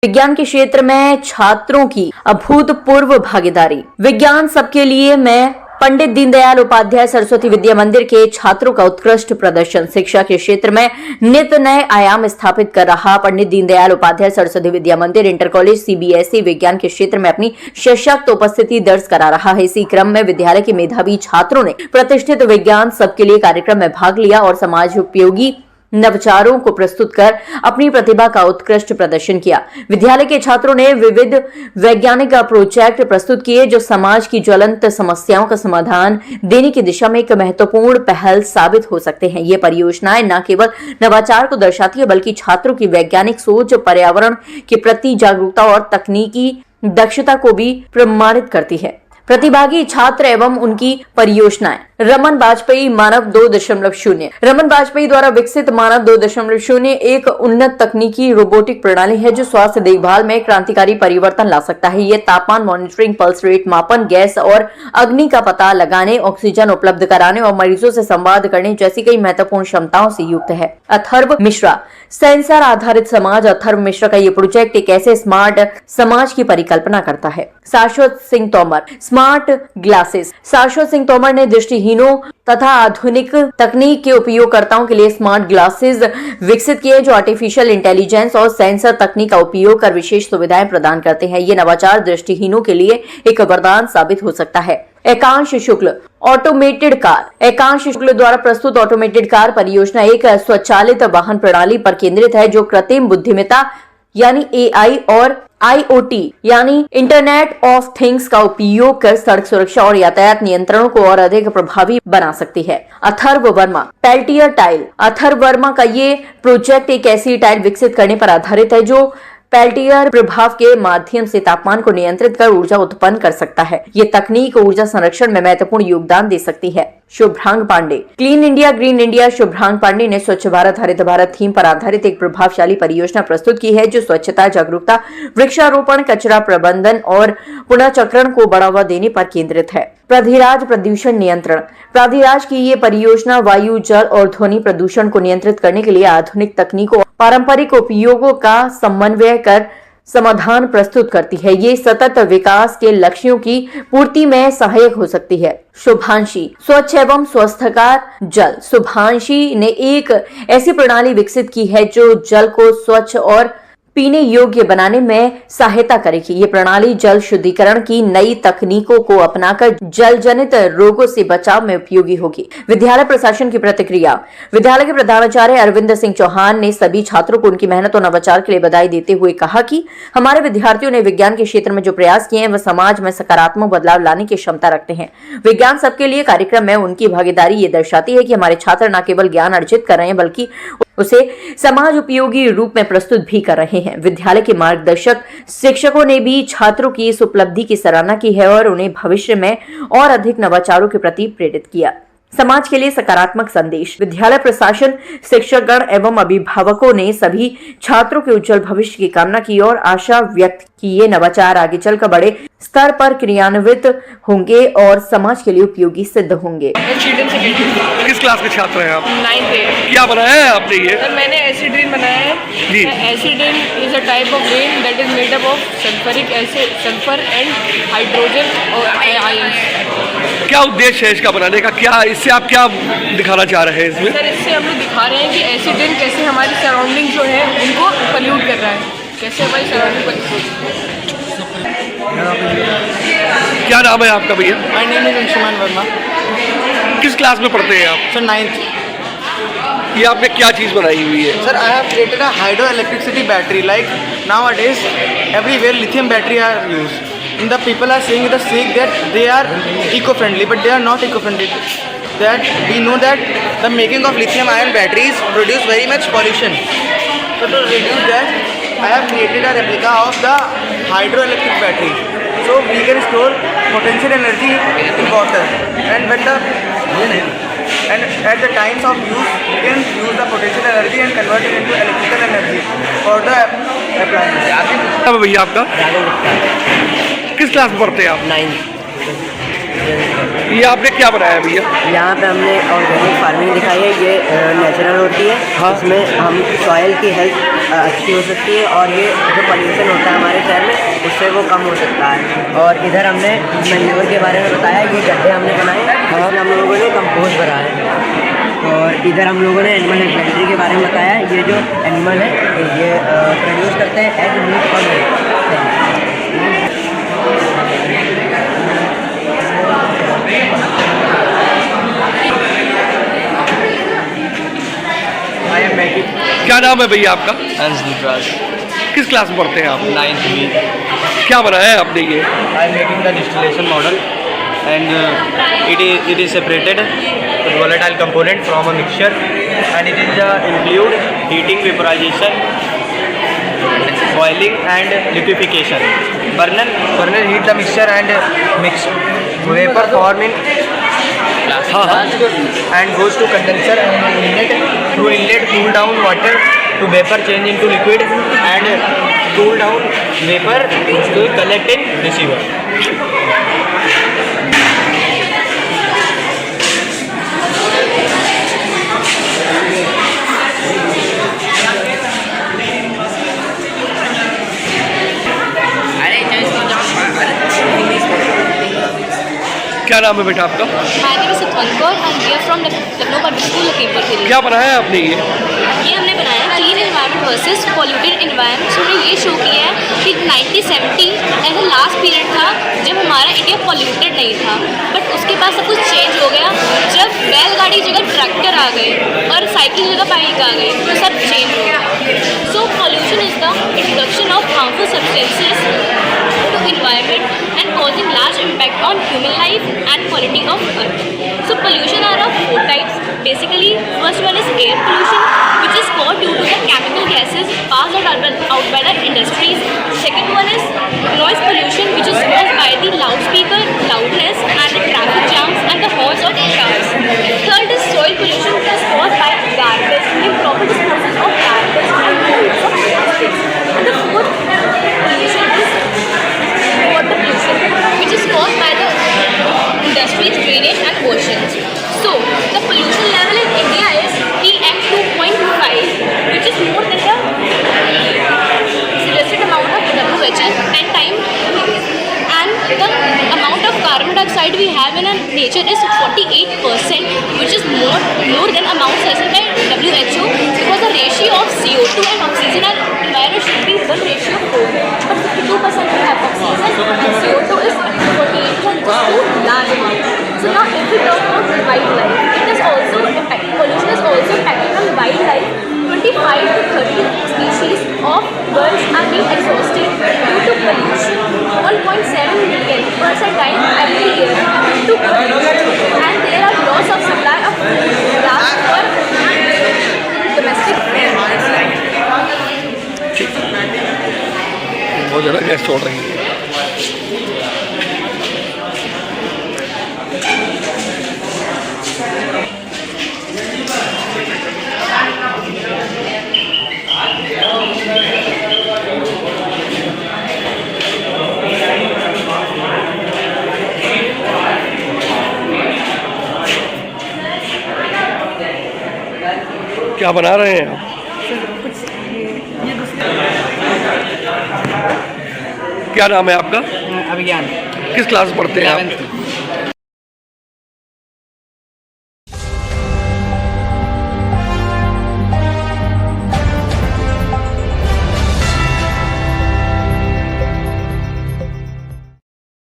विज्ञान के क्षेत्र में छात्रों की अभूतपूर्व भागीदारी। विज्ञान सबके लिए में पंडित दीनदयाल उपाध्याय सरस्वती विद्या मंदिर के छात्रों का उत्कृष्ट प्रदर्शन। शिक्षा के क्षेत्र में नित नए आयाम स्थापित कर रहा पंडित दीनदयाल उपाध्याय सरस्वती विद्या मंदिर इंटर कॉलेज सीबीएसई विज्ञान के क्षेत्र में अपनी सशक्त उपस्थिति दर्ज करा रहा है। इसी क्रम में विद्यालय के मेधावी छात्रों ने प्रतिष्ठित विज्ञान सबके लिए कार्यक्रम में भाग लिया और समाज उपयोगी नवाचारों को प्रस्तुत कर अपनी प्रतिभा का उत्कृष्ट प्रदर्शन किया। विद्यालय के छात्रों ने विविध वैज्ञानिक प्रोजेक्ट प्रस्तुत किए जो समाज की ज्वलंत समस्याओं का समाधान देने की दिशा में एक महत्वपूर्ण पहल साबित हो सकते हैं। ये परियोजनाएं न केवल नवाचार को दर्शाती है बल्कि छात्रों की वैज्ञानिक सोच, पर्यावरण के प्रति जागरूकता और तकनीकी दक्षता को भी प्रमाणित करती है। प्रतिभागी छात्र एवं उनकी परियोजनाएं। रमन वाजपेयी मानव 2.0। रमन वाजपेयी द्वारा विकसित मानव 2.0 एक उन्नत तकनीकी रोबोटिक प्रणाली है जो स्वास्थ्य देखभाल में क्रांतिकारी परिवर्तन ला सकता है। ये तापमान मॉनिटरिंग, पल्स रेट मापन, गैस और अग्नि का पता लगाने, ऑक्सीजन उपलब्ध कराने और मरीजों से संवाद करने जैसी कई महत्वपूर्ण क्षमताओं से युक्त है। अथर्व मिश्रा सेंसर आधारित समाज। अथर्व मिश्रा का ये प्रोजेक्ट एक ऐसे स्मार्ट समाज की परिकल्पना करता है। शाश्वत सिंह तोमर स्मार्ट ग्लासेस। शाश्वत सिंह तोमर ने दृष्टिहीनों तथा आधुनिक तकनीक के उपयोगकर्ताओं के लिए स्मार्ट ग्लासेस विकसित किए जो आर्टिफिशियल इंटेलिजेंस और सेंसर तकनीक का उपयोग कर विशेष सुविधाएं प्रदान करते हैं। ये नवाचार दृष्टिहीनों के लिए एक वरदान साबित हो सकता है। एकांश शुक्ल ऑटोमेटेड कार। एकांश शुक्ल द्वारा प्रस्तुत ऑटोमेटेड कार परियोजना एक स्वचालित वाहन प्रणाली पर केंद्रित है जो कृत्रिम बुद्धिमत्ता यानी एआई और IoT यानी इंटरनेट ऑफ थिंग्स का उपयोग कर सड़क सुरक्षा और यातायात नियंत्रणों को और अधिक प्रभावी बना सकती है। Atharva Varma Peltier tile. अथर्व वर्मा का ये प्रोजेक्ट एक ऐसी टाइल विकसित करने पर आधारित है जो पेल्टियर प्रभाव के माध्यम से तापमान को नियंत्रित कर ऊर्जा उत्पन्न कर सकता है। ये तकनीक ऊर्जा संरक्षण में महत्वपूर्ण योगदान दे सकती है। Shubhrang Pandey clean India green India. Shubhrang Pandey ने स्वच्छ भारत हरित भारत थीम पर आधारित एक प्रभावशाली परियोजना प्रस्तुत की है जो स्वच्छता जागरूकता, वृक्षारोपण, कचरा प्रबंधन और पुनर्चक्रण को बढ़ावा देने पर केंद्रित है। प्राधिराज प्रदूषण नियंत्रण। प्राधिराज की ये परियोजना वायु, जल और ध्वनि प्रदूषण को नियंत्रित करने के लिए आधुनिक तकनीकों, पारंपरिक उपयोगों का समन्वय कर समाधान प्रस्तुत करती है। ये सतत विकास के लक्ष्यों की पूर्ति में सहायक हो सकती है। शुभांशी स्वच्छ एवं स्वस्थकार जल। शुभांशी ने एक ऐसी प्रणाली विकसित की है जो जल को स्वच्छ और पीने योग्य बनाने में सहायता करेगी। ये प्रणाली जल शुद्धिकरण की नई तकनीकों को अपनाकर जल जनित रोगों से बचाव में उपयोगी होगी। विद्यालय प्रशासन की प्रतिक्रिया। विद्यालय के प्रधानाचार्य अरविंद सिंह चौहान ने सभी छात्रों को उनकी मेहनत और नवाचार के लिए बधाई देते हुए कहा कि हमारे विद्यार्थियों ने विज्ञान के क्षेत्र में जो प्रयास किए हैं वह समाज में सकारात्मक बदलाव लाने की क्षमता रखते हैं। विज्ञान सबके लिए कार्यक्रम में उनकी भागीदारी ये दर्शाती है कि हमारे छात्र न केवल ज्ञान अर्जित कर रहे हैं बल्कि उसे समाज उपयोगी रूप में प्रस्तुत भी कर रहे हैं। विद्यालय के मार्गदर्शक शिक्षकों ने भी छात्रों की इस उपलब्धि की सराहना की है और उन्हें भविष्य में और अधिक नवाचारों के प्रति प्रेरित किया। समाज के लिए सकारात्मक संदेश। विद्यालय प्रशासन, शिक्षकगण एवं अभिभावकों ने सभी छात्रों के उज्जवल भविष्य की कामना की और आशा व्यक्त की ये नवाचार आगे चलकर बड़े स्तर पर क्रियान्वित होंगे और समाज के लिए उपयोगी सिद्ध होंगे। किस क्लास के छात्र हैं आप? 9th। क्या बनाया है आपने ये? सर मैंने एसिड रेन बनाया है जी। Acid rain is a type of rain that is made up of sulphuric acid, sulphur and hydrogen और आयंस। क्या उद्देश्य है इसका बनाने का? क्या इससे आप क्या दिखाना चाह रहे हैं इसमें? सर इससे हम लोग दिखा रहे हैं कि एसिड रेन कैसे हमारी सराउंडिंग जो है उनको पल्यूट कर रहा है, कैसे हमारी सराउंडिंग। क्या नाम है आपका भैया? My name is Anshuman Verma. किस क्लास में पढ़ते हैं आप? Sir 9th। ये आपने क्या चीज़ बनाई हुई है? Sir, I have created a hydroelectricity battery. Like nowadays, everywhere lithium battery are used. And the people are saying that they are eco-friendly, but they are not eco-friendly. That we know that the making of lithium-ion batteries produce very much pollution. So to reduce that, I have created a replica of the hydroelectric battery. So we can store potential energy in water, and at the times of use, we can use the potential energy and convert it into electrical energy for the appliance. क्या भैया आपका? किस class में पढ़ते हैं आप? 9th। ये आपने क्या बनाया भैया? यहाँ पे हमने ऑर्गेनिक फार्मिंग दिखाई है। ये नेचुरल होती है। हाँ। इसमें हम सॉइल की हेल्थ अच्छी हो सकती है और ये जो पोल्यूशन होता है हमारे शहर में उससे वो कम हो सकता है। और इधर हमने मैन्योर के बारे में बताया। ये गड्ढे हमने बनाए, जिसमें हम लोगों ने कंपोस्ट भरा है। और इधर हम लोगों ने एनिमल हस्बेंड्री के बारे में बताया। ये जो एनिमल है ये प्रोड्यूस करते हैं एग, मीट और मिल्क। क्या नाम है भैया आपका? Anshul, किस क्लास में पढ़ते हैं आप? 9th B. क्या बनाया है आपने ये? I am making the distillation model, and it is separated with volatile component from a mixture, and it is include heating, vaporization, boiling and liquefaction. Burner heat the mixture and mix vapor form in and goes to condenser and inlet. Through inlet cool down water to vapor change into liquid, and cool down vapor to collect in receiver. क्या नाम है बेटा आपका? My name is Satwan Kaur and we are from Lucknow Public School, Lakhimpur Kheri। क्या बनाया है आपने ये? ये हमने बनाया clean environment versus polluted environment. हमने ये शो किया है कि 1970 ऐसा लास्ट पीरियड था जब हमारा इंडिया पॉल्यूटेड नहीं था, बट उसके बाद सब कुछ चेंज हो गया जब बैलगाड़ी की जगह ट्रैक्टर आ गए और साइकिल की जगह बाइक आ गई, तो सब चेंज हो गया। So pollution is the introduction of harmful substances to environment and causing large impact on human life and quality of earth. So pollution are of four types. Basically, first one is air pollution, which is caused due to the chemical gases passed out by the industries. Second one is noise pollution, which is caused by the loudspeaker loudness and the traffic jams and the horns of cars. Third is soil pollution, which is caused by garbage, improper disposal of garbage and waste of plastics. And the fourth pollution is water pollution, which is caused by the industries, drainage and oceans. So, the pollution level in India is PM 2.5, which is more than the suggested amount of WHO 10 times. And the amount of carbon dioxide we have in our nature is 48%, which is more than amount suggested by WHO, because the ratio of CO2 and oxygen in our environment should be 1:4. But 52% we have oxygen and CO2 is 48%, which is too large amount. So now if we talk about wildlife, it is also impacting, pollution is also impacting on wildlife. 25 to 30 species of birds are being exhausted due to pollution. 1.7 million birds are dying every year due to pollution, and there are loss of supply of grass for domestic animals. बहुत ज़्यादा gas छोड़ रही है। क्या बना रहे हैं आप? क्या नाम है आपका? अभिज्ञान किस क्लास में पढ़ते हैं आप? 11th।